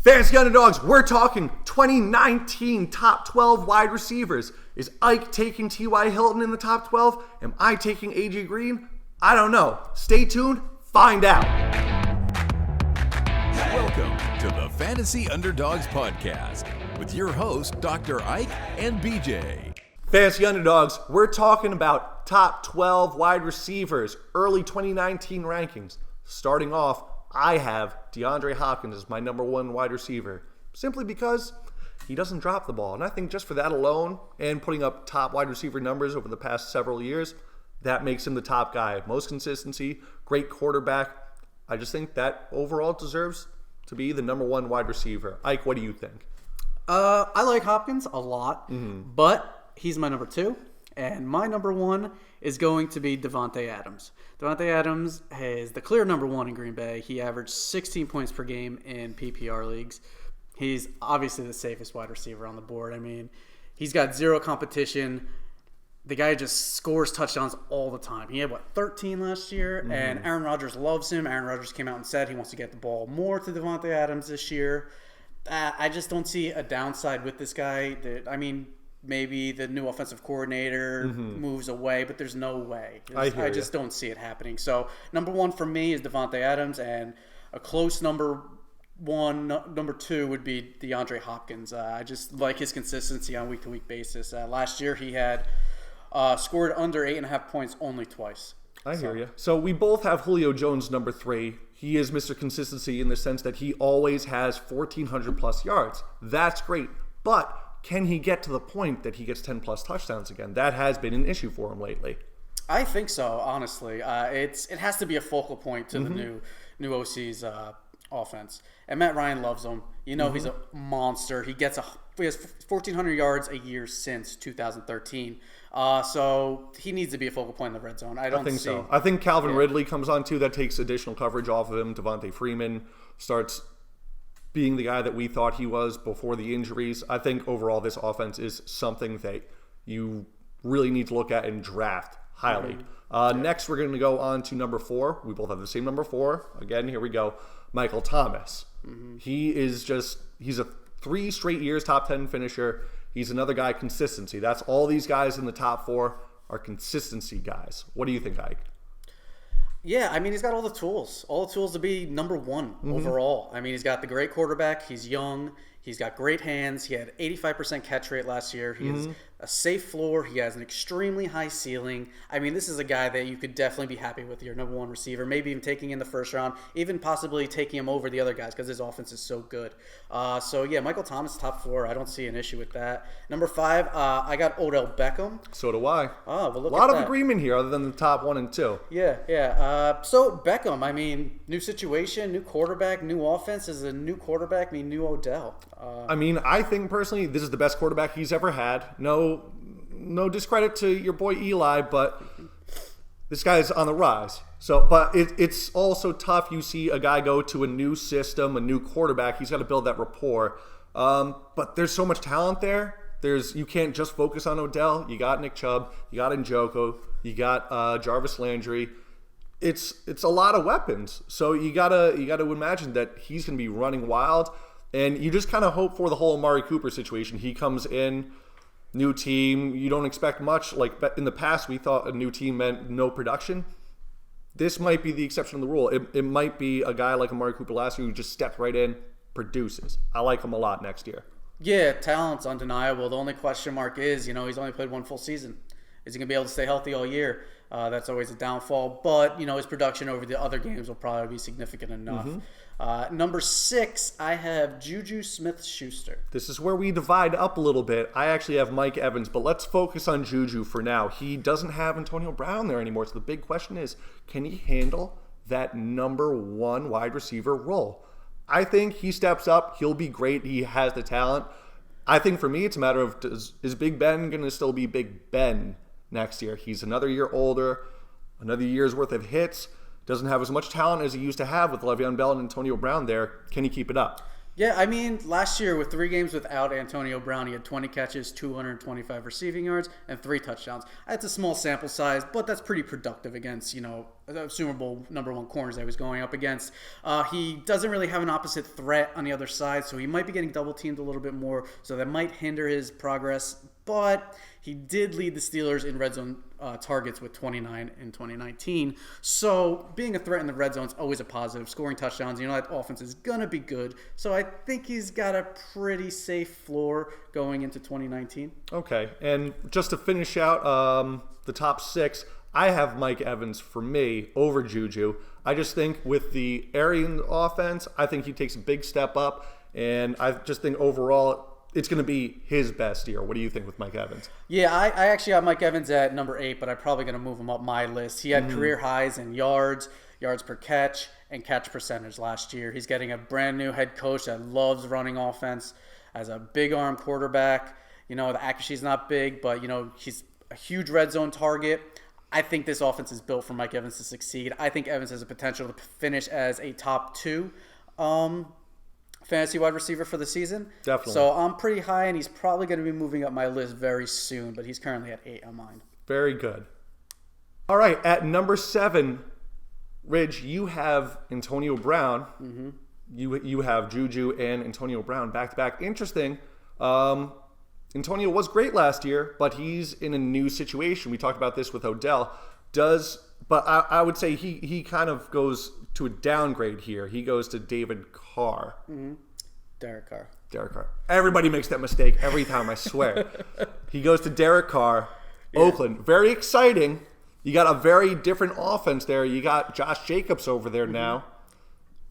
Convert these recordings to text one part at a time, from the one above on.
Fantasy Underdogs, we're talking 2019 top 12 wide receivers. Is Ike taking T.Y. Hilton in the top 12? Am I taking A.J. Green? I don't know. Stay tuned, find out. Welcome to the Fantasy Underdogs Podcast with your host, Dr. Ike and BJ. Fantasy Underdogs, we're talking about top 12 wide receivers, early 2019 rankings. Starting off, I have DeAndre Hopkins as my number one wide receiver, simply because he doesn't drop the ball. And I think just for that alone, and putting up top wide receiver numbers over the past several years, that makes him the top guy. Most consistency, great quarterback. I just think that overall deserves to be the number one wide receiver. Ike, what do you think? I like Hopkins a lot, but he's my number two. And my number one is going to be Davante Adams. Davante Adams is the clear number one in Green Bay. He averaged 16 points per game in PPR leagues. He's obviously the safest wide receiver on the board. I mean, he's got zero competition. The guy just scores touchdowns all the time. He had, 13 last year? And Aaron Rodgers loves him. Aaron Rodgers came out and said he wants to get the ball more to Davante Adams this year. I just don't see a downside with this guy. Maybe the new offensive coordinator moves away, but there's no way. I just don't see it happening. So number one for me is Davante Adams, and a close number two would be DeAndre Hopkins. I just like his consistency on week-to-week basis. Last year he had scored under 8.5 points only twice. I hear you. So we both have Julio Jones number 3. He is Mr. Consistency in the sense that he always has 1,400 plus yards. That's great, but can he get to the point that he gets 10 plus touchdowns again? That has been an issue for him lately. I think so, honestly. It has to be a focal point to the new OC's offense. And Matt Ryan loves him. He's a monster. He has 1,400 yards a year since 2013. So he needs to be a focal point in the red zone. I think so. I think Calvin Ridley comes on too. That takes additional coverage off of him. Devontae Freeman starts being the guy that we thought he was before the injuries. I think overall this offense is something that you really need to look at and draft highly. Next, we're going to go on to number 4. We both have the same number 4. Again, here we go. Michael Thomas. He's a 3 straight years top 10 finisher. He's another guy, consistency. That's all these guys in the top 4 are consistency guys. What do you think, Ike? Yeah, he's got all the tools to be number one overall. He's got the great quarterback. He's young. He's got great hands. He had 85% catch rate last year. He has a safe floor. He has an extremely high ceiling. This is a guy that you could definitely be happy with, your number one receiver, maybe even taking in the first round, even possibly taking him over the other guys because his offense is so good. Michael Thomas, top 4. I don't see an issue with that. Number 5, I got Odell Beckham. So do I. Oh, well, look a lot at of that. agreement here other than the top 1 and 2. Yeah. So Beckham, new situation, new quarterback, new offense. Is a new quarterback new Odell? I think personally this is the best quarterback he's ever had. No discredit to your boy Eli, but this guy's on the rise. But it's also tough. You see a guy go to a new system, a new quarterback. He's got to build that rapport. But there's so much talent there. You can't just focus on Odell. You got Nick Chubb. You got Njoku. You got Jarvis Landry. It's a lot of weapons. So you gotta imagine that he's gonna be running wild. And you just kind of hope for the whole Amari Cooper situation. He comes in, new team, you don't expect much. Like in the past, we thought a new team meant no production. This might be the exception to the rule. It might be a guy like Amari Cooper last year who just stepped right in, produces. I like him a lot next year. Yeah, talent's undeniable. The only question mark is, he's only played 1 full season. Is he going to be able to stay healthy all year? That's always a downfall. But, his production over the other games will probably be significant enough. Number 6, I have JuJu Smith-Schuster. This is where we divide up a little bit. I actually have Mike Evans, but let's focus on JuJu for now. He doesn't have Antonio Brown there anymore, so the big question is, can he handle that number 1 wide receiver role? I think he steps up. He'll be great. He has the talent. I think for me, it's a matter of, is Big Ben going to still be Big Ben next year? He's another year older, another year's worth of hits. Doesn't have as much talent as he used to have with Le'Veon Bell and Antonio Brown there. Can he keep it up? Yeah, I mean, last year with 3 games without Antonio Brown, he had 20 catches, 225 receiving yards, and 3 touchdowns. That's a small sample size, but that's pretty productive against, the Super Bowl #1 corners that he was going up against. He doesn't really have an opposite threat on the other side, so he might be getting double teamed a little bit more, so that might hinder his progress. But he did lead the Steelers in red zone targets with 29 in 2019. So being a threat in the red zone is always a positive. Scoring touchdowns, that offense is going to be good. So I think he's got a pretty safe floor going into 2019. Okay, and just to finish out the top 6, I have Mike Evans for me over JuJu. I just think with the Arian offense, I think he takes a big step up, and I just think overall it's going to be his best year. What do you think with Mike Evans? Yeah, I actually have Mike Evans at number 8, but I'm probably going to move him up my list. He had career highs in yards per catch, and catch percentage last year. He's getting a brand new head coach that loves running offense, as a big arm quarterback. The accuracy's not big, but he's a huge red zone target. I think this offense is built for Mike Evans to succeed. I think Evans has a potential to finish as a top 2 fantasy wide receiver for the season. Definitely. So I'm pretty high, and he's probably going to be moving up my list very soon, but he's currently at 8 on mine. Very good. All right, at number 7, Ridge, you have Antonio Brown. Mm-hmm. You have JuJu and Antonio Brown back-to-back. Interesting. Antonio was great last year, but he's in a new situation. We talked about this with Odell. But I would say he kind of goes to a downgrade here. He goes to David Carr. Mm-hmm. Derek Carr. Everybody makes that mistake every time, I swear. He goes to Derek Carr, Oakland. Very exciting. You got a very different offense there. You got Josh Jacobs over there now.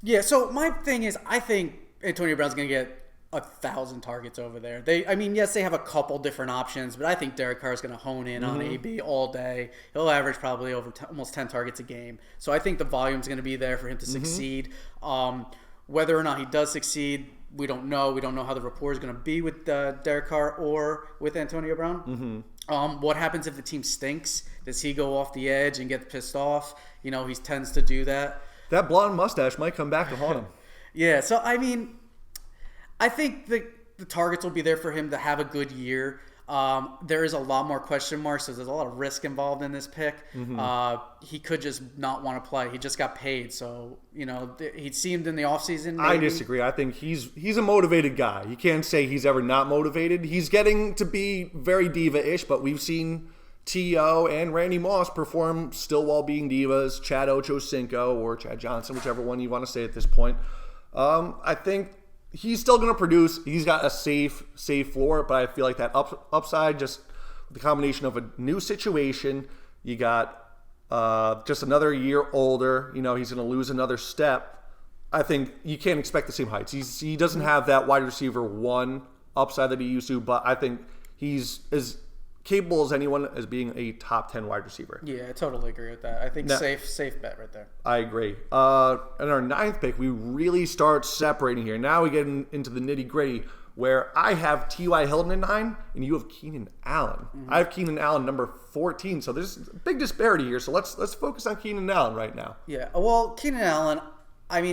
Yeah, so my thing is, I think Antonio Brown's going to get 1,000 targets over there. Yes, they have a couple different options, but I think Derek Carr is going to hone in on AB all day. He'll average probably over almost 10 targets a game. So I think the volume's going to be there for him to succeed. Whether or not he does succeed, we don't know. We don't know how the rapport is going to be with Derek Carr or with Antonio Brown. What happens if the team stinks? Does he go off the edge and get pissed off? He tends to do that. That blonde mustache might come back to haunt him. Yeah, so I think the targets will be there for him to have a good year. There is a lot more question marks, so there's a lot of risk involved in this pick. He could just not want to play. He just got paid, so he seemed in the offseason. Maybe. I disagree. I think he's a motivated guy. You can't say he's ever not motivated. He's getting to be very diva-ish, but we've seen T.O. and Randy Moss perform still while being divas. Chad Ochocinco or Chad Johnson, whichever one you want to say at this point. I think he's still going to produce. He's got a safe floor, but I feel like that upside, just the combination of a new situation, you got just another year older. He's going to lose another step. I think you can't expect the same heights. He doesn't have that wide receiver 1 upside that he used to, but I think he's as capable as anyone as being a top 10 wide receiver. Yeah, I totally agree with that. I think now, safe bet right there. I agree. In our 9th pick, we really start separating here. Now we get into the nitty-gritty, where I have T.Y. Hilton at 9, and you have Keenan Allen. I have Keenan Allen number 14, so there's a big disparity here. So let's focus on Keenan Allen right now. Yeah, well, Keenan Allen,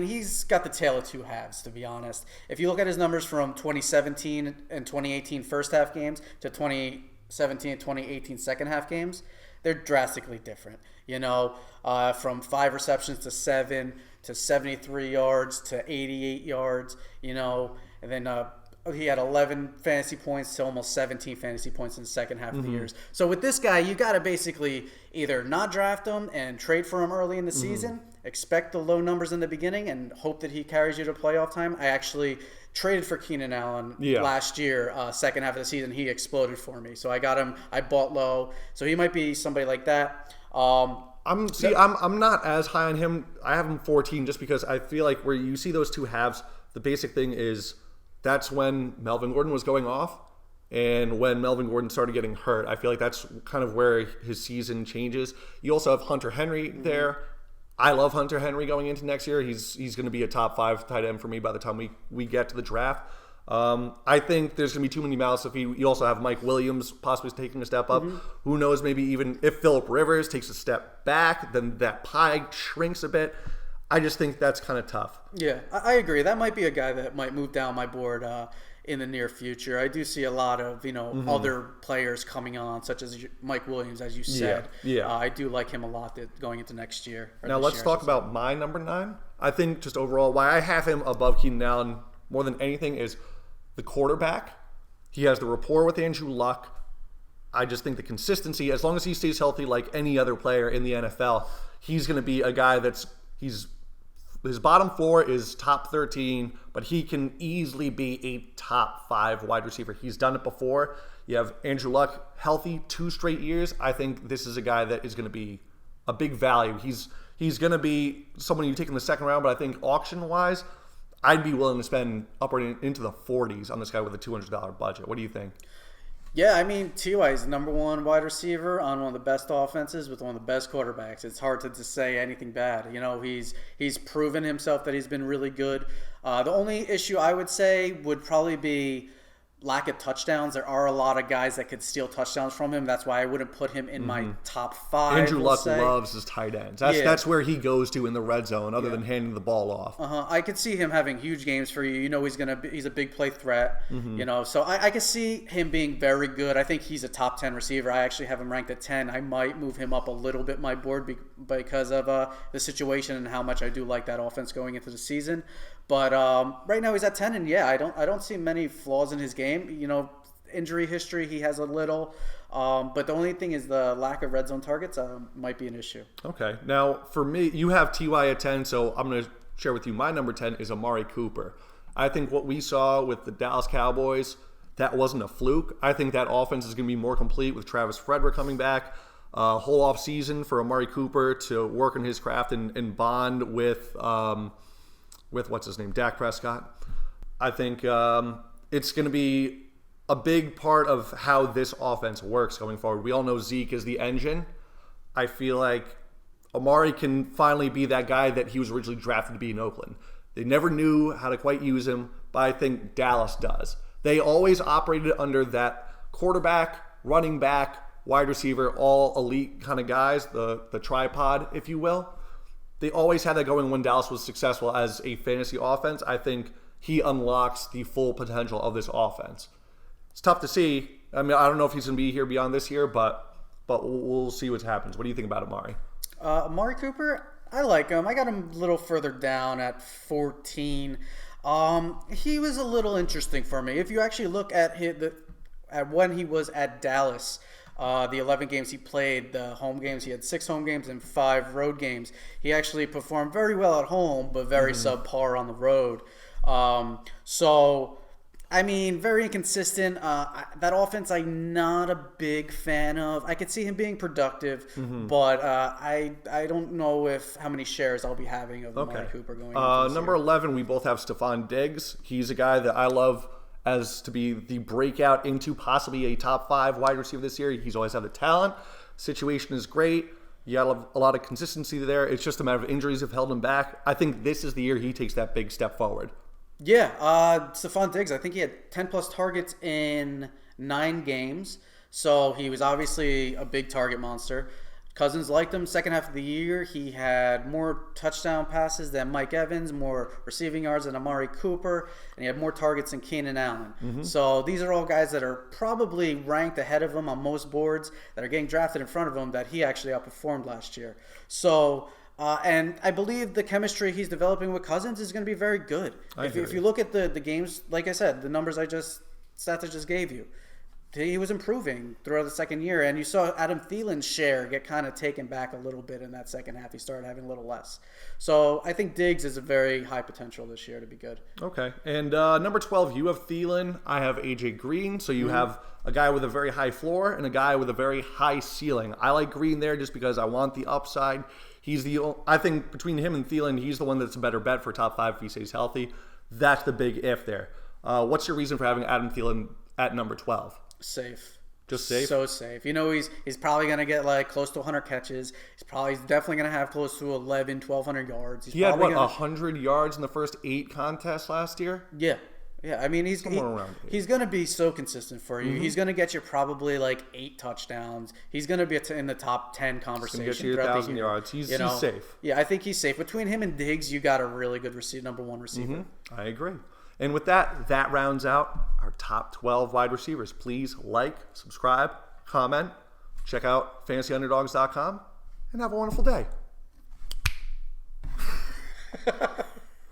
he's got the tale of two halves, to be honest. If you look at his numbers from 2017 and 2018 first half games to 2017 and 2018 second half games, they're drastically different. From 5 receptions to 7 to 73 yards to 88 yards, and then he had 11 fantasy points to almost 17 fantasy points in the second half of the years. So with this guy, you got to basically either not draft him and trade for him early in the season, expect the low numbers in the beginning, and hope that he carries you to playoff time. I actually traded for Keenan Allen last year, second half of the season. He exploded for me. So I got him. I bought low. So he might be somebody like that. I'm not as high on him. I have him 14 just because I feel like where you see those two halves, the basic thing is that's when Melvin Gordon was going off, and when Melvin Gordon started getting hurt. I feel like that's kind of where his season changes. You also have Hunter Henry there. I love Hunter Henry going into next year. He's going to be a top 5 tight end for me by the time we get to the draft. I think there's going to be too many mouths. You also have Mike Williams possibly taking a step up. Who knows, maybe even if Phillip Rivers takes a step back, then that pie shrinks a bit. I just think that's kind of tough. Yeah, I agree. That might be a guy that might move down my board in the near future. I do see a lot of, other players coming on, such as Mike Williams, as you said. Yeah. I do like him a lot going into next year. Now let's talk about my number 9. I think just overall why I have him above Keenan Allen more than anything is the quarterback. He has the rapport with Andrew Luck. I just think the consistency, as long as he stays healthy like any other player in the NFL, he's going to be a guy his bottom 4 is top 13, but he can easily be a top 5 wide receiver. He's done it before. You have Andrew Luck healthy 2 straight years. I think this is a guy that is going to be a big value. He's going to be someone you take in the second round, but I think auction-wise, I'd be willing to spend upward into the 40s on this guy with a $200 budget. What do you think? Yeah, I mean, T.Y. is the number 1 wide receiver on one of the best offenses with one of the best quarterbacks. It's hard to just say anything bad. He's proven himself that he's been really good. The only issue I would say would probably be lack of touchdowns. There are a lot of guys that could steal touchdowns from him. That's why I wouldn't put him in my top 5. Andrew Luck loves his tight ends. That's where he goes to in the red zone, other than handing the ball off. I could see him having huge games for you. He's a big play threat. So I could see him being very good. I think he's a top 10 receiver. I actually have him ranked at 10. I might move him up a little bit my board because of the situation and how much I do like that offense going into the season. But right now he's at 10, and I don't see many flaws in his game. Injury history he has a little, but the only thing is the lack of red zone targets might be an issue. Okay, now for me, you have Ty at 10, so I'm going to share with you my number 10 is Amari Cooper. I think what we saw with the Dallas Cowboys, that wasn't a fluke. I think that offense is going to be more complete with Travis Frederick coming back. Whole off season for Amari Cooper to work on his craft and bond with what's his name, Dak Prescott. I think it's going to be a big part of how this offense works going forward. We all know Zeke is the engine. I feel like Amari can finally be that guy that he was originally drafted to be in Oakland. They never knew how to quite use him, but I think Dallas does. They always operated under that quarterback, running back, wide receiver, all elite kind of guys, the tripod, if you will. They always had that going when Dallas was successful as a fantasy offense. I think he unlocks the full potential of this offense. It's tough to see. I mean, I don't know if he's going to be here beyond this year, but we'll see what happens. What do you think about Amari? Amari Cooper, I like him. I got him a little further down at 14. He was a little interesting for me. If you actually look at when he was at Dallas, the 11 games he played, the home games, he had 6 home games and 5 road games. He actually performed very well at home, but very subpar on the road. Very inconsistent. That offense I'm not a big fan of. I could see him being productive, but I don't know how many shares I'll be having of Amari Cooper going into number 11, we both have Stefon Diggs. He's a guy that I love as to be the breakout into possibly a top 5 wide receiver this year. He's always had the talent. Situation is great. You got a lot of consistency there. It's just a matter of injuries have held him back. I think this is the year he takes that big step forward. Yeah, Stefon Diggs, I think he had 10-plus targets in 9 games. So he was obviously a big target monster. Cousins liked him. Second half of the year, he had more touchdown passes than Mike Evans, more receiving yards than Amari Cooper, and he had more targets than Keenan Allen. So these are all guys that are probably ranked ahead of him on most boards that are getting drafted in front of him that he actually outperformed last year. So, and I believe the chemistry he's developing with Cousins is going to be very good. If you look at the games, like I said, the numbers stats I just gave you, he was improving throughout the second year, and you saw Adam Thielen's share get kind of taken back a little bit in that second half. He started having a little less. So I think Diggs is a very high potential this year to be good. Okay. And number 12, you have Thielen. I have AJ Green. So you have a guy with a very high floor and a guy with a very high ceiling. I like Green there just because I want the upside. I think between him and Thielen, he's the one that's a better bet for top 5 if he stays healthy. That's the big if there. What's your reason for having Adam Thielen at number 12? Safe. Just safe? So safe. He's probably going to get close to 100 catches. He's definitely going to have close to 1,200 yards. He had 100 yards in the first 8 contests last year? Yeah. Yeah, I mean, he's around 8. He's going to be so consistent for you. He's going to get you probably like 8 touchdowns. He's going to be in the top 10 conversation. He's going to get you 1,000 yards. He's safe. Yeah, I think he's safe. Between him and Diggs, you got a really good number 1 receiver. I agree. And with that rounds out our top 12 wide receivers. Please like, subscribe, comment, check out fantasyunderdog's.com, and have a wonderful day.